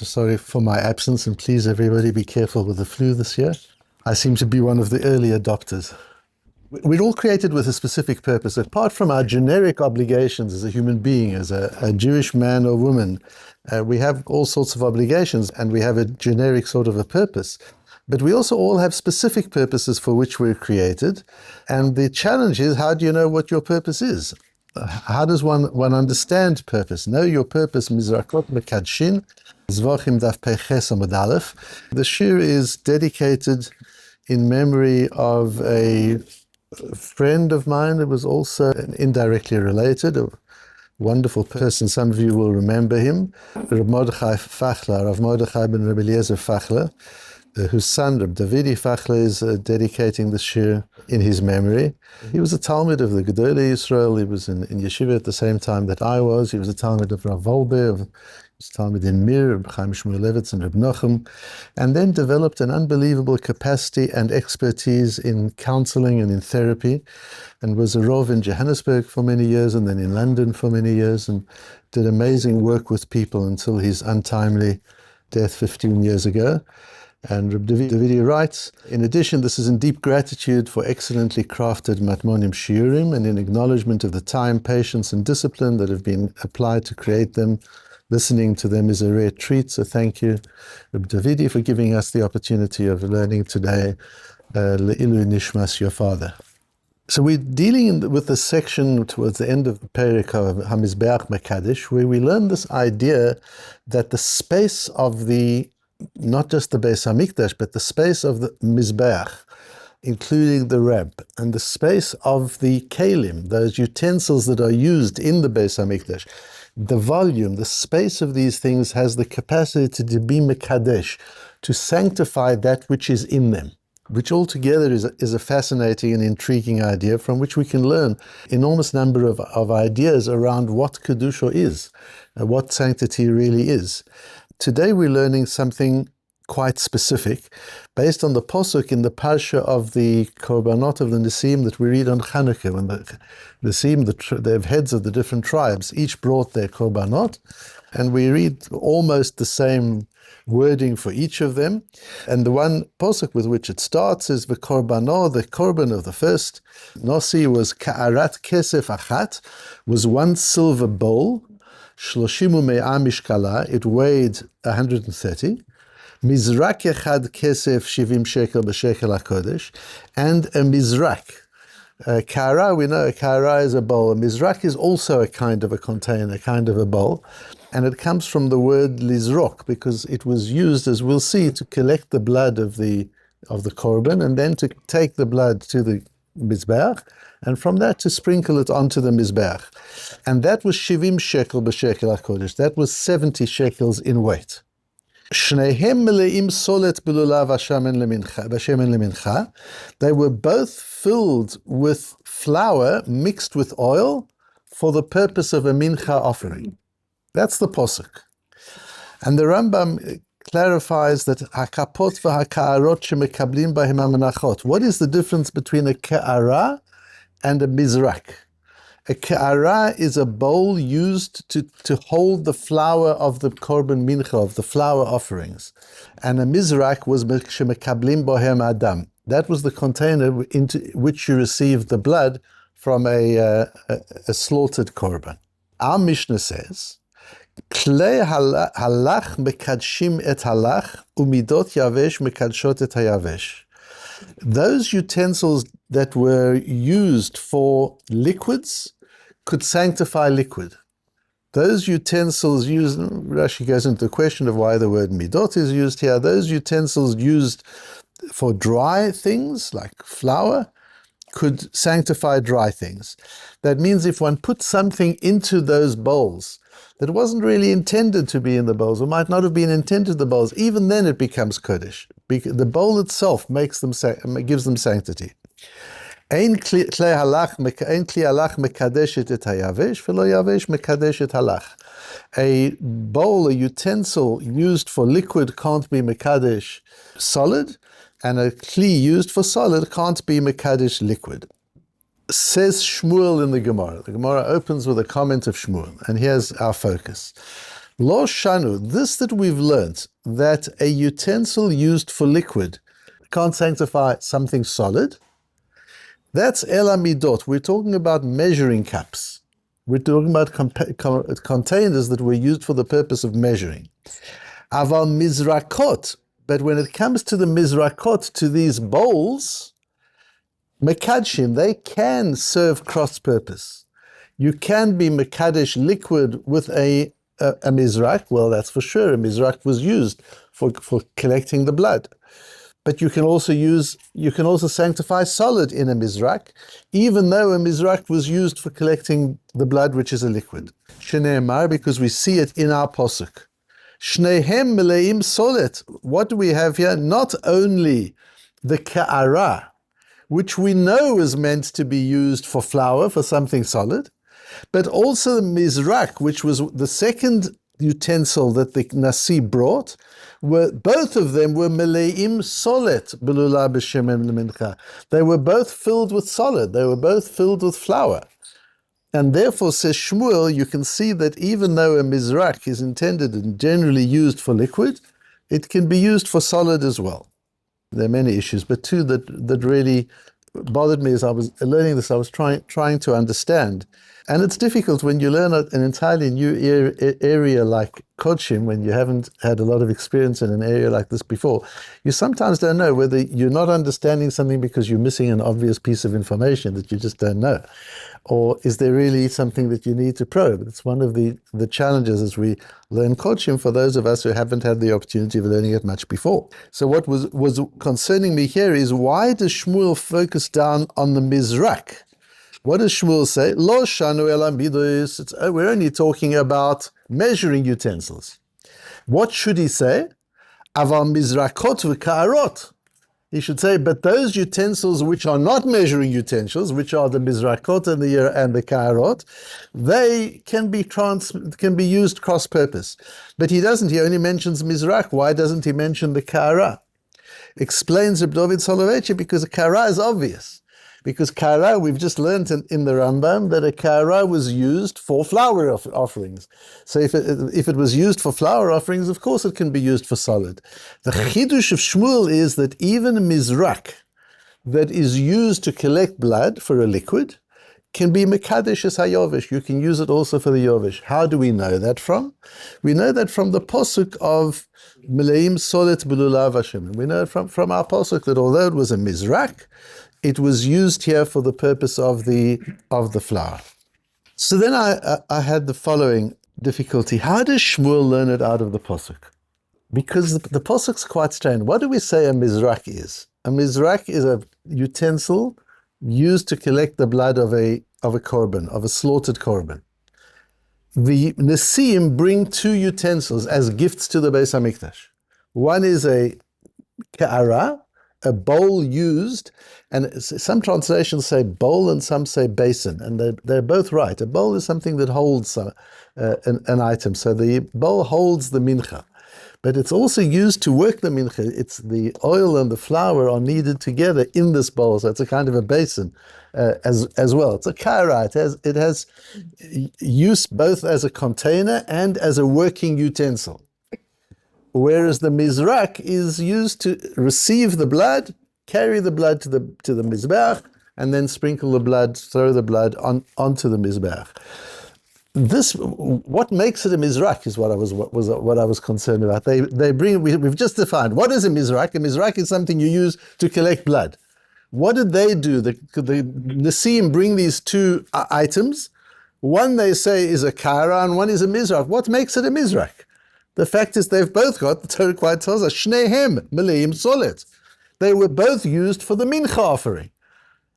Sorry for my absence, and please everybody be careful with the flu this year. I seem to be one of the early adopters. We're all created with a specific purpose. Apart from our generic obligations as a human being, as a Jewish man or woman, we have all sorts of obligations and we have a generic sort of a purpose. But we also all have specific purposes for which we're created. And the challenge is, how do you know what your purpose is? How does one understand purpose? Know your purpose, mizrakot מקדשין, Zevachim Daf Yomi Zevachim. The shir is dedicated in memory of a friend of mine that was also indirectly related, a wonderful person. Some of you will remember him, Rav Mordechai Fachler, Rav Mordechai ben Rabbi Eliezer Fachler, whose son, Rabbi David Lapin, is dedicating the shir in his memory. He was a Talmud of the Gedolei Yisrael. He was in yeshiva at the same time that I was. He was a Talmud of Rav Wolbe, he was a Talmud in Mir, Reb Chaim Shmulevitz and Reb Nochem, and then developed an unbelievable capacity and expertise in counseling and in therapy, and was a Rav in Johannesburg for many years and then in London for many years, and did amazing work with people until his untimely death 15 years ago. And Rabbi David writes, in addition, this is in deep gratitude for excellently crafted Matmonim shiurim and in acknowledgement of the time, patience, and discipline that have been applied to create them. Listening to them is a rare treat, so thank you, Rabbi David, for giving us the opportunity of learning today Le'ilu Nishmas, your father. So we're dealing with the section towards the end of the Perek of HaMizbeach Mekadesh, where we learn this idea that the space of not just the Beis HaMikdash, but the space of the Mizbeach, including the ramp, and the space of the Kalim, those utensils that are used in the Beis HaMikdash, the volume, the space of these things has the capacity to be Mekadesh, to sanctify that which is in them, which altogether is a fascinating and intriguing idea from which we can learn enormous number of ideas around what Kedusha is, what sanctity really is. Today we're learning something quite specific, based on the posuk in the parsha of the korbanot of the Nisim that we read on Chanukah, when the Nisim, the heads of the different tribes, each brought their korbanot, and we read almost the same wording for each of them. And the one posuk with which it starts is the korbanot, the korban of the first Nosi was ka'arat kesef achat, was one silver bowl, Shloshimu me'a mishkala, it weighed 130. Mizrak echad kesef 70 shekel b'shekel HaKodesh, and a mizrak. Kara, we know a kara is a bowl. A mizrak is also a kind of a container, a kind of a bowl. And it comes from the word lizrok, because it was used, as we'll see, to collect the blood of the korban, and then to take the blood to the mizbeach, and from that to sprinkle it onto the mizbeach. And that was 70 shekel b'shekel HaKodesh. That was 70 shekels in weight. Shnehem meleim solet bilulav hashemen lemincha. They were both filled with flour mixed with oil for the purpose of a mincha offering. That's the posuk. And the Rambam clarifies that hakapot v'haka'arot shemekablim bahem hamenachot. What is the difference between a ka'ara and a mizrak? A ka'ara is a bowl used to hold the flour of the korban mincha, of the flour offerings. And a mizrak was shemekablim bahem adam. That was the container into which you received the blood from a slaughtered korban. Our Mishnah says, Klei halach mekadshim et halach, umidot yavesh mekadshot et hayavesh. Those utensils that were used for liquids could sanctify liquid. Those utensils used, Rashi goes into the question of why the word midot is used here. Those utensils used for dry things like flour could sanctify dry things. That means if one put something into those bowls that wasn't really intended to be in the bowls, or might not have been intended the bowls, even then it becomes kodesh. The bowl itself gives them sanctity. Ein kli halach mekadeshet et hayavesh, v'lo yavesh mekadeshet halach. A bowl, a utensil used for liquid can't be mekadesh solid, and a kli used for solid can't be mekadesh liquid. Says Shmuel in the Gemara. The Gemara opens with a comment of Shmuel, and here's our focus. Lo shanu, this that we've learnt, that a utensil used for liquid can't sanctify something solid, that's ela midot. We're talking about measuring cups. We're talking about containers that were used for the purpose of measuring. Aval mizrakot, but when it comes to the mizrakot, to these bowls, makadshim, they can serve cross-purpose. You can be mekadesh liquid with a mizrak. Well, that's for sure. A mizrak was used for collecting the blood. But you can also sanctify solid in a mizrak, even though a mizrak was used for collecting the blood, which is a liquid. Shneimar, because we see it in our posuk. Shnehem meleim solet. What do we have here? Not only the ka'ara, which we know is meant to be used for flour, for something solid, but also the mizrak, which was the second utensil that the Nasi brought, both of them were meleim solet belula b'shemen lemincha. They were both filled with solid. They were both filled with flour. And therefore, says Shmuel, you can see that even though a mizrak is intended and generally used for liquid, it can be used for solid as well. There are many issues, but two that really bothered me as I was learning this, I was trying to understand. And it's difficult when you learn an entirely new area like Kodshim, when you haven't had a lot of experience in an area like this before. You sometimes don't know whether you're not understanding something because you're missing an obvious piece of information that you just don't know. Or is there really something that you need to probe? It's one of the challenges as we learn Kodshim for those of us who haven't had the opportunity of learning it much before. So what was concerning me here is, why does Shmuel focus down on the Mizrak? What does Shmuel say? Lo shanu ela midus. We're only talking about measuring utensils. What should he say? Aval mizrakot v'ka'arot. He should say, but those utensils which are not measuring utensils, which are the mizrakot and the ka'arot, they can be used cross-purpose. But he doesn't. He only mentions mizrak. Why doesn't he mention the ka'ara? Explains Rabbi David Soloveitchik, because the ka'ara is obvious. Because ka'ara, we've just learned in the Rambam that a ka'ara was used for flour offerings. So if it was used for flour offerings, of course it can be used for solid. The chidush of Shmuel is that even a mizrak that is used to collect blood for a liquid can be mekadesh as hayovish. You can use it also for the yovish. How do we know that from? We know that from the posuk of Meleim Solet Belulav Hashem. We know from our posuk that although it was a mizrak, it was used here for the purpose of the flour. So then I had the following difficulty. How does Shmuel learn it out of the posuk? Because the posuk's quite strange. What do we say a mizrak is? A mizrak is a utensil used to collect the blood of a korban, of a slaughtered korban. The Nesiim bring two utensils as gifts to the Beis HaMikdash. One is a ka'ara, a bowl used, and some translations say bowl and some say basin, and they're both right. A bowl is something that holds an item, so the bowl holds the mincha. But it's also used to work the mincha. It's the oil and the flour are kneaded together in this bowl, so it's a kind of a basin as well. It's a ka'ara. It has use both as a container and as a working utensil. Whereas the mizrak is used to receive the blood, carry the blood to the mizbeach, and then sprinkle the blood, throw the blood onto the mizbeach. What makes it a mizrak is what I was concerned about. We've just defined what is a mizrak. A mizrak is something you use to collect blood. What did they do? The Nesiim bring these two items. One they say is a ka'ara and one is a mizrak. What makes it a mizrak? The fact is they've both got, the Torah quite tells us, Shnehem Meleim Solet. They were both used for the mincha offering.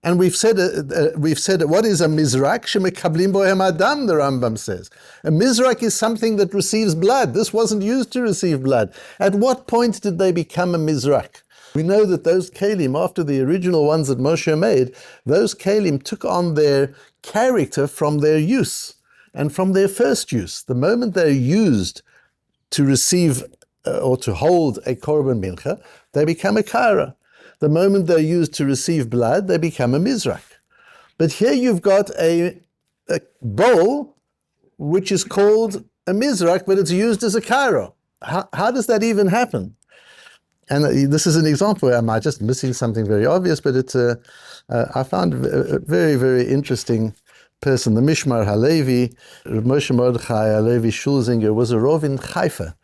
And we've said what is a mizrak? Shemekablim bohem adam, the Rambam says. A mizrak is something that receives blood. This wasn't used to receive blood. At what point did they become a mizrak? We know that those kelim, after the original ones that Moshe made, those kelim took on their character from their use and from their first use. The moment they're used to receive or to hold a korban mincha, they become a ka'ara. The moment they're used to receive blood, they become a mizrak. But here you've got a bowl which is called a mizrak, but it's used as a kairo. How does that even happen? And this is an example where I'm just missing something very obvious, but it's I found a very, very interesting person. The Mishmar Halevi, Moshe Mordechai Halevi Schulzinger, was a Rov in Haifa.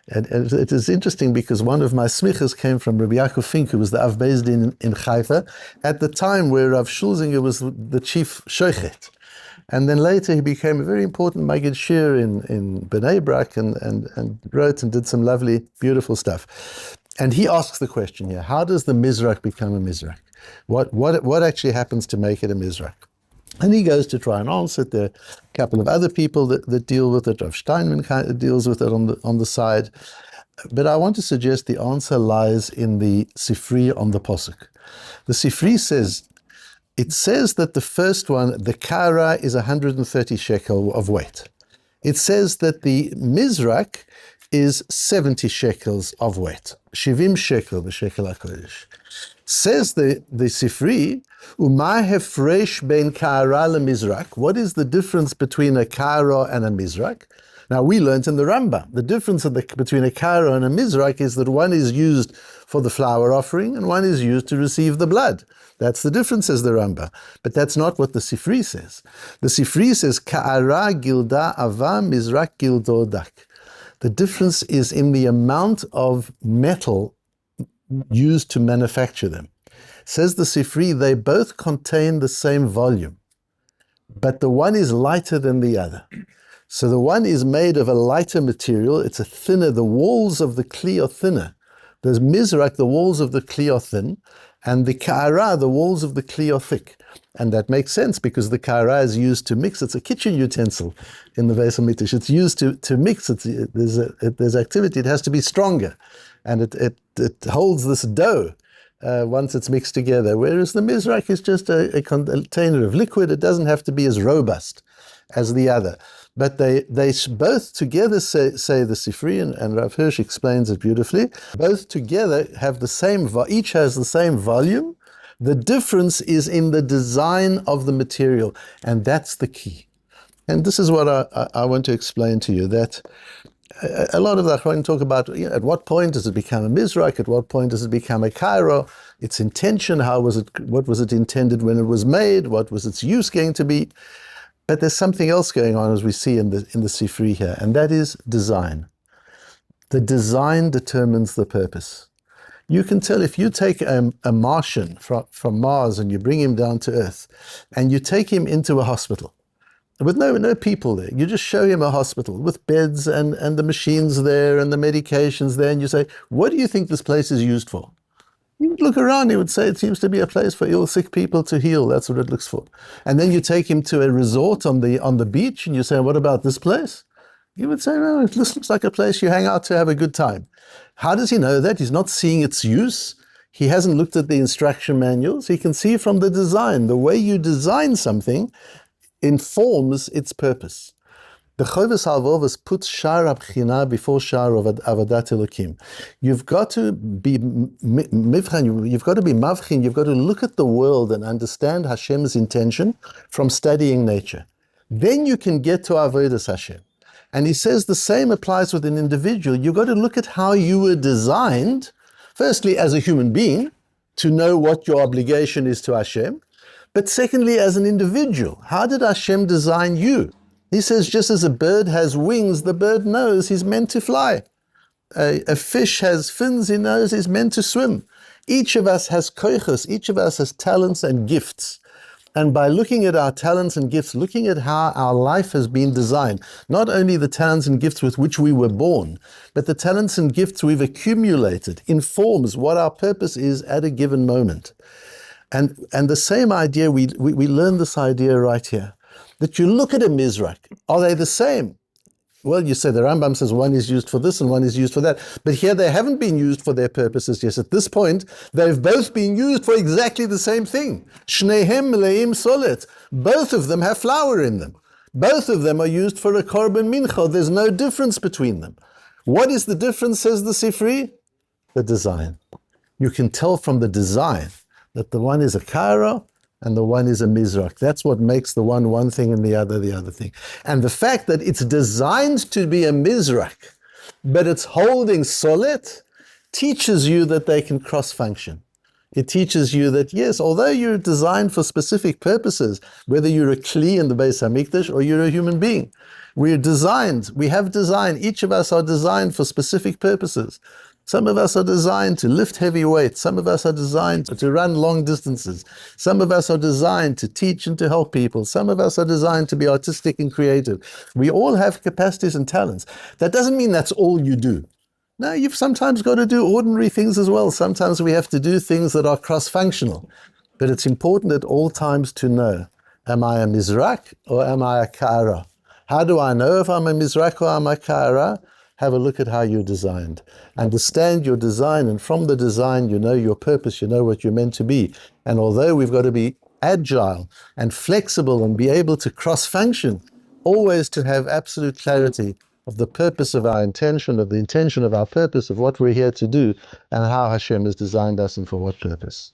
And it is interesting because one of my smichas came from Rabbi Yaakov Fink, who was the Av Beis Din in Haifa, at the time where Rav Schulzinger was the chief shochet. And then later he became a very important Magid Shir in Bnei Brak and wrote and did some lovely, beautiful stuff. And he asks the question here, how does the Mizrak become a Mizrak? What actually happens to make it a Mizrak? And he goes to try and answer it. There are a couple of other people that deal with it. Rav Steinman deals with it on the side. But I want to suggest the answer lies in the Sifri on the Posuk. The Sifri says, it says that the first one, the Kara, is 130 shekel of weight. It says that the Mizrak is 70 shekels of weight. Shivim shekel, the shekel HaKodesh. Says the Sifri, Uma hefresh ben ka'ara lemizrak. What is the difference between a ka'ara and a mizrak? Now we learned in the Rambam, the difference between a ka'ara and a mizrak is that one is used for the flower offering and one is used to receive the blood. That's the difference, says the Rambam. But that's not what the Sifri says. The Sifri says, ka'ara gilda ava mizrak gildo dak. The difference is in the amount of metal used to manufacture them. Says the Sifri, they both contain the same volume, but the one is lighter than the other. So the one is made of a lighter material, it's a thinner, the walls of the kli are thinner. There's mizrak, the walls of the kli are thin, and the ka'ara, the walls of the kli are thick. And that makes sense because the ka'ara is used to mix. It's a kitchen utensil in the Beis HaMikdash. It's used to mix. There's activity. It has to be stronger. And it holds this dough once it's mixed together. Whereas the mizrak is just a container of liquid. It doesn't have to be as robust as the other. But they both together say the Sifri, and Rav Hirsch explains it beautifully, both together have the same, each has the same volume. The difference is in the design of the material, and that's the key. And this is what I want to explain to you, that a lot of the Achronim talk about, at what point does it become a mizrak, at what point does it become a kairo, its intention, what was it intended when it was made, what was its use going to be. But there's something else going on, as we see in the Sifri here, and that is design. The design determines the purpose. You can tell if you take a Martian from Mars and you bring him down to Earth, and you take him into a hospital, with no people there. You just show him a hospital with beds and the machines there and the medications there, and you say, what do you think this place is used for? You would look around, he would say, it seems to be a place for ill, sick people to heal. That's what it looks for. And then you take him to a resort on the beach, and you say, what about this place? He would say, well, this looks like a place you hang out to have a good time. How does he know that? He's not seeing its use. He hasn't looked at the instruction manuals. He can see from the design. The way you design something informs its purpose. The Chovis Halvovas puts Shar Abchina before Shar of Avodat Elokim. You've got to be mivchan, you've got to be mavchin, you've got to look at the world and understand Hashem's intention from studying nature. Then you can get to Avodas Hashem. And he says the same applies with an individual. You've got to look at how you were designed, firstly as a human being, to know what your obligation is to Hashem, but secondly as an individual. How did Hashem design you? He says, just as a bird has wings, the bird knows he's meant to fly. A fish has fins, he knows he's meant to swim. Each of us has koichos, each of us has talents and gifts. And by looking at our talents and gifts, looking at how our life has been designed, not only the talents and gifts with which we were born, but the talents and gifts we've accumulated, informs what our purpose is at a given moment. And the same idea, we learn this idea right here. That you look at a mizrak, are they the same? Well, you say the Rambam says one is used for this and one is used for that. But here they haven't been used for their purposes. Yes, at this point, they've both been used for exactly the same thing. Shnehem leim solet. Both of them have flour in them. Both of them are used for a korban mincha. There's no difference between them. What is the difference, says the Sifri? The design. You can tell from the design that the one is a kairo and the one is a mizrak. That's what makes the one thing and the other thing. And the fact that it's designed to be a mizrak, but it's holding solid, teaches you that they can cross-function. It teaches you that, yes, although you're designed for specific purposes, whether you're a kli in the Beis HaMikdash or you're a human being, we have design, each of us are designed for specific purposes. Some of us are designed to lift heavy weights. Some of us are designed to run long distances. Some of us are designed to teach and to help people. Some of us are designed to be artistic and creative. We all have capacities and talents. That doesn't mean that's all you do. No, you've sometimes got to do ordinary things as well. Sometimes we have to do things that are cross-functional. But it's important at all times to know, am I a mizrak or am I a ka'ara? How do I know if I'm a mizrak or I'm a ka'ara? Have a look at how you're designed. Understand your design, and from the design you know your purpose, you know what you're meant to be. And although we've got to be agile and flexible and be able to cross-function, always to have absolute clarity of the purpose of our intention, of the intention of our purpose, of what we're here to do, and how Hashem has designed us and for what purpose.